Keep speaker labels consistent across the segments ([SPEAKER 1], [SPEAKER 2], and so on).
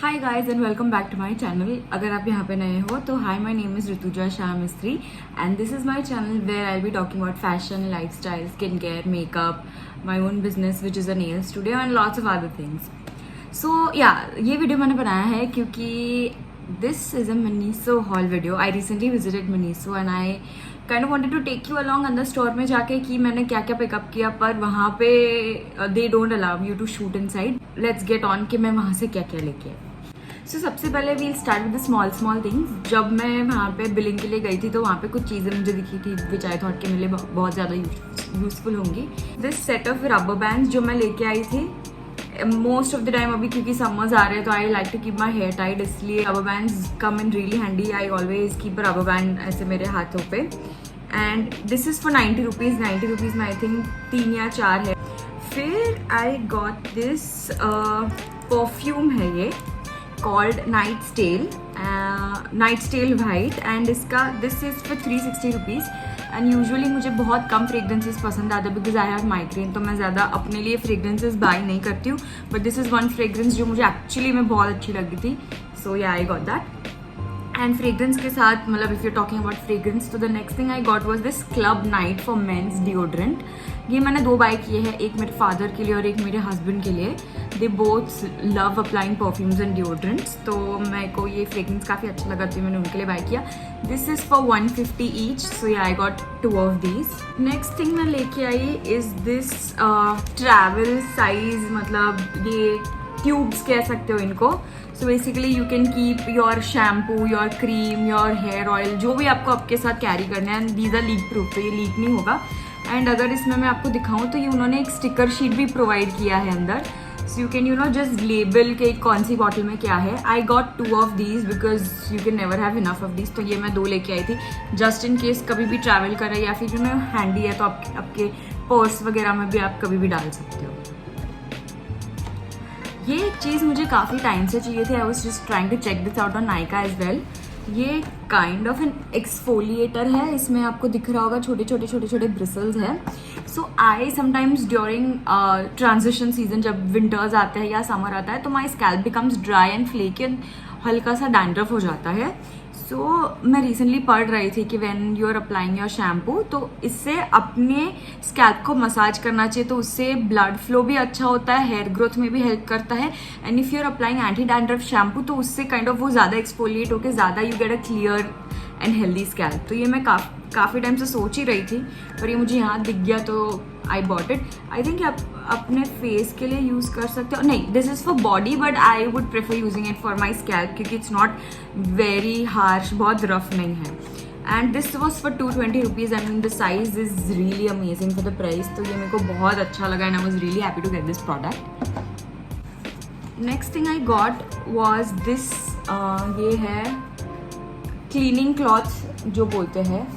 [SPEAKER 1] Hi guys and welcome back to my channel. अगर आप यहाँ पे नए हो तो hi, my name is Rutuja Shah Mistry and this is my channel where I be talking about fashion, lifestyle, skin care, makeup, my own business which is a nail studio and lots of other things. So yeah, ये video मैंने बनाया है क्योंकि this is a Miniso haul video. I recently visited Miniso and I kind of wanted to take you along अंदर store में जाके कि मैंने क्या क्या पिकअप किया, पर वहाँ पे they don't allow you to shoot inside. Let's get on कि मैं वहाँ से क्या क्या लेके आई। सो सबसे पहले we'll start with the small things. जब मैं वहाँ पे बिलिंग के लिए गई थी तो वहाँ पे कुछ चीज़ें मुझे दिखी थी विच आई थॉट कि मेरे लिए बहुत ज़्यादा यूजफुल होंगी। This set of rubber bands जो मैं लेके आई थी, मोस्ट ऑफ द टाइम अभी क्योंकि समर्स आ रहे हैं तो I like to keep my hair tight, इसलिए rubber bands come in really handy. I always keep rubber band ऐसे मेरे हाथों पे। And this is for 90 rupees. 90 rupees में आई थिंक 3 या 4 है। फिर आई गॉट दिस परफ्यूम है ये called Night Stale White and इसका this is for 360 rupees and usually मुझे बहुत कम fragrances पसंद आते हैं because I have migraine, तो मैं ज़्यादा अपने लिए fragrances buy नहीं करती हूँ, but this is one fragrance जो मुझे actually में बहुत अच्छी लगी थी, so yeah I got that। And fragrance के साथ मतलब if you talking about fragrance तो the next thing I got was this club night for men's deodorant. ये मैंने 2 बाय किए हैं, एक मेरे फादर के लिए और एक मेरे हस्बैंड के लिए। They both love applying perfumes and deodorants, तो मेरे को ये फ्रेग्रेंस काफ़ी अच्छा लगा तो मैंने उनके लिए बाय किया। This is for 150 each, so yeah I got 2 of these. Next thing मैं लेके आई इज़ दिस ट्रैवल साइज, मतलब ये ट्यूब्स कह सकते हो इनको। So basically you can keep your shampoo, your cream, your hair oil, जो भी आपको आपके साथ कैरी करना है। And these are leak proof, तो ये लीक नहीं होगा। एंड अगर इसमें मैं आपको दिखाऊं तो ये उन्होंने एक स्टिकर शीट भी प्रोवाइड किया है अंदर, so you can just label के कौन सी बॉटल में क्या है। आई got 2 of these because you can never have enough of these, तो ये मैं 2 लेके आई थी जस्ट इन केस कभी भी ट्रैवल कर रहे हैं या फिर हैंडी है तो आपके पर्स वगैरह में भी आप कभी भी डाल सकते हो। ये एक चीज़ मुझे काफ़ी टाइम से चाहिए थी। I was just trying to check this out on Nykaa as well. ये काइंड ऑफ एन एक्सफोलिएटर है, इसमें आपको दिख रहा होगा छोटे छोटे ब्रिसल्स है। So I sometimes during transition season, जब विंटर्स आते हैं या समर आता है, तो my scalp becomes dry and flaky and हल्का सा डैंड्रफ हो जाता है। सो मैं रिसेंटली पढ़ रही थी कि when you are applying your shampoo तो इससे अपने स्कैल्प को मसाज करना चाहिए, तो उससे ब्लड फ्लो भी अच्छा होता है, हेयर ग्रोथ में भी हेल्प करता है। And if you are applying anti dandruff shampoo तो उससे काइंड ऑफ वो ज़्यादा एक्सफोलिएट होकर ज़्यादा you get a clear and healthy scalp. तो ये मैं काफ़ी टाइम से सोच ही रही थी, पर ये मुझे यहाँ दिख गया तो I bought it. I think आप अपने फेस के लिए यूज़ कर सकते हो। नहीं, this is for body, but I would prefer using it for my scalp क्योंकि इट्स नॉट वेरी हार्श, बहुत रफ नहीं है। And this was for 220 rupees and the size is really amazing for the price, तो ये मेरे को बहुत अच्छा लगा and I was really happy to get this product. Next thing I got was this, ये है क्लीनिंग क्लॉथ जो बोलते हैं,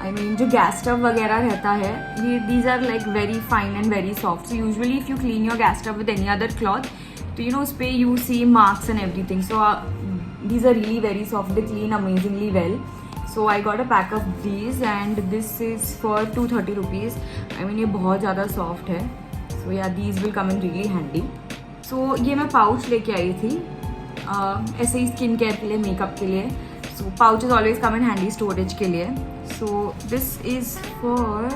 [SPEAKER 1] आई मीन जो गैस स्टव वगैरह रहता है, ये these are like very fine and very soft. So usually if you clean your gas stove with any other cloth तो उस पर you see marks and everything, so these are really very soft, they clean amazingly well. So I got a pack of these and this is for 230 rupees. I mean ये बहुत ज़्यादा soft है, so yeah these will come in really handy. So ये मैं pouch लेके आई थी ऐसे ही skin care के लिए, मेकअप के लिए। So pouches always come in handy storage के लिए। So this is for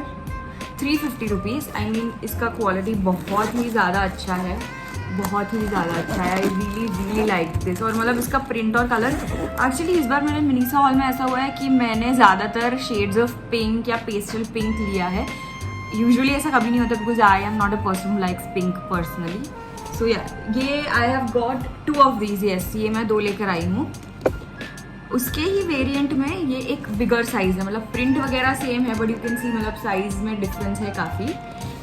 [SPEAKER 1] 350 rupees. I mean इसका क्वालिटी बहुत ही ज़्यादा अच्छा है, बहुत ही ज़्यादा अच्छा है। I really like this. और मतलब इसका प्रिंट और कलर, एक्चुअली इस बार मेरे मनीषा हॉल में ऐसा हुआ है कि मैंने ज़्यादातर शेड्स ऑफ पिंक या पेस्टल पिंक लिया है। यूजुअली ऐसा कभी नहीं होता because I am not a person who likes pink personally. So yeah, ये I have got 2 of these. Yes, ये मैं 2 लेकर आई हूँ। उसके ही वेरिएंट में ये एक बिगर साइज़ है, मतलब प्रिंट वगैरह सेम है बट यू कैन सी मतलब साइज़ में डिफरेंस है काफ़ी।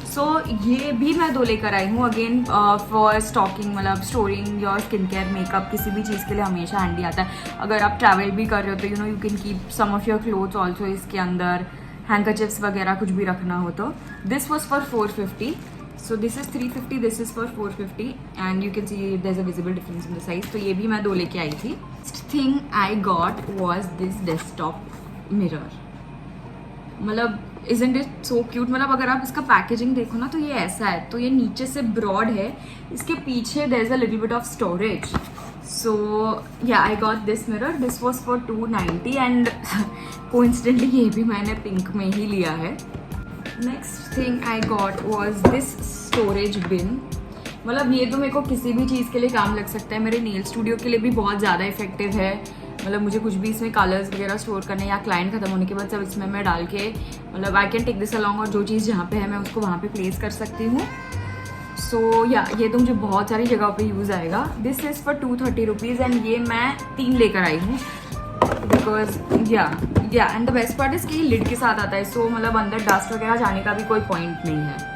[SPEAKER 1] सो ये भी मैं 2 लेकर आई हूँ अगेन फॉर स्टॉकिंग, मतलब storing your skin care, makeup, किसी भी चीज़ के लिए हमेशा हैंडी आता है। अगर आप ट्रैवल भी कर रहे हो तो you can keep some of your clothes also इसके अंदर, हैंकरचिप्स वगैरह कुछ भी रखना हो तो। This was for 450, so this is 350, this is for 450 and you can see there's a visible difference in the size, तो ये भी मैं 2 लेके आई थी। Next thing I got was this desktop mirror, मतलब isn't it so cute। मतलब अगर आप इसका पैकेजिंग देखो ना तो ये ऐसा है, तो ये नीचे से ब्रॉड है, इसके पीछे there's a little bit of storage, So yeah, I got this mirror. This was for 290 and coincidentally ये भी मैंने पिंक में ही लिया है. Next thing I got was this storage bin. मतलब ये तो मेरे को किसी भी चीज़ के लिए काम लग सकता है. मेरे नेल स्टूडियो के लिए भी बहुत ज़्यादा इफेक्टिव है. मतलब मुझे कुछ भी इसमें कलर्स वगैरह स्टोर करने या क्लाइंट खत्म होने के बाद सब इसमें मैं डाल के मतलब I can take this along और जो चीज़ जहाँ पे है मैं उसको वहाँ पे प्लेस कर सकती हूँ. सो या ये तो मुझे बहुत सारी जगह पे यूज़ आएगा. This is for 230 rupees and ये मैं 3 लेकर आई हूँ बिकॉज या and the best part is कि लिड के साथ आता है. सो मतलब अंदर डस्ट वगैरह जाने का भी कोई पॉइंट नहीं है.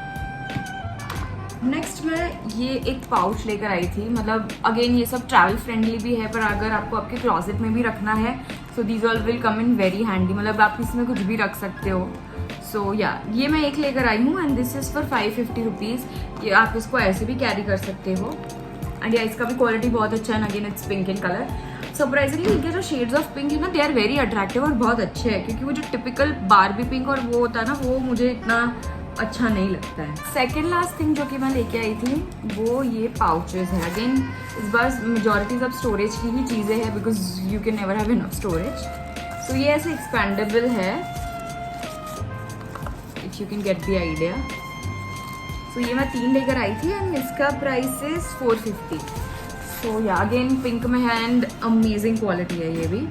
[SPEAKER 1] नेक्स्ट मैं ये एक पाउच लेकर आई थी. मतलब अगेन ये सब ट्रैवल फ्रेंडली भी है पर अगर आपको आपके क्लॉजेट में भी रखना है so these all will come in very handy. मतलब आप इसमें कुछ भी रख सकते हो. सो या ये मैं एक लेकर आई हूँ and this is for 550 rupees. ये आप इसको ऐसे भी कैरी कर सकते हो एंड या इसका भी क्वालिटी बहुत अच्छा है. Again it's pink in colour. Surprisingly इनके जो शेड्स ऑफ पिंक है ना दे आर वेरी अट्रैक्टिव और बहुत अच्छे हैं क्योंकि वो जो टिपिकल बारबी पिंक और वो होता है ना वो मुझे इतना अच्छा नहीं लगता है. सेकेंड लास्ट थिंग जो कि मैं लेके आई थी वो ये पाउचेस है. अगेन इस बार मेजॉरिटी सब स्टोरेज की ही चीज़ें हैं because you can never have enough storage. So ये ऐसे एक्सपेंडेबल है if you can get the idea. So ये मैं 3 लेकर आई थी एंड इसका प्राइस इज 450. सो या अगेन पिंक में है एंड अमेजिंग क्वालिटी है ये भी.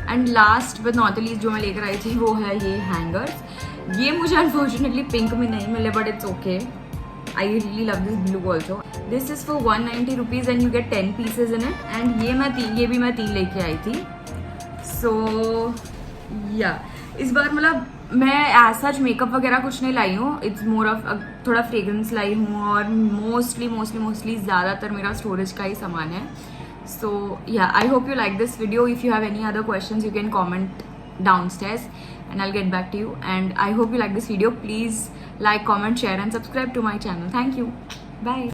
[SPEAKER 1] And last but not least जो मैं लेकर आई थी वो है ये हैंगर्स. ये मुझे अनफॉर्चुनेटली पिंक में नहीं मिले but it's okay. I really love this blue also. This is for 190 rupees and you get 10 pieces in it. And ये भी मैं 3 लेके आई थी. सो या इस बार मतलब मैं एज सच मेकअप वगैरह कुछ नहीं लाई हूँ. इट्स मोर ऑफ थोड़ा फ्रेग्रेंस लाई हूँ और मोस्टली ज़्यादातर मेरा स्टोरेज का ही सामान है. So yeah, I hope you like this video. If you have any other questions, you can comment downstairs and I'll get back to you. And I hope you like this video. Please like, comment, share and subscribe to my channel. Thank you. Bye.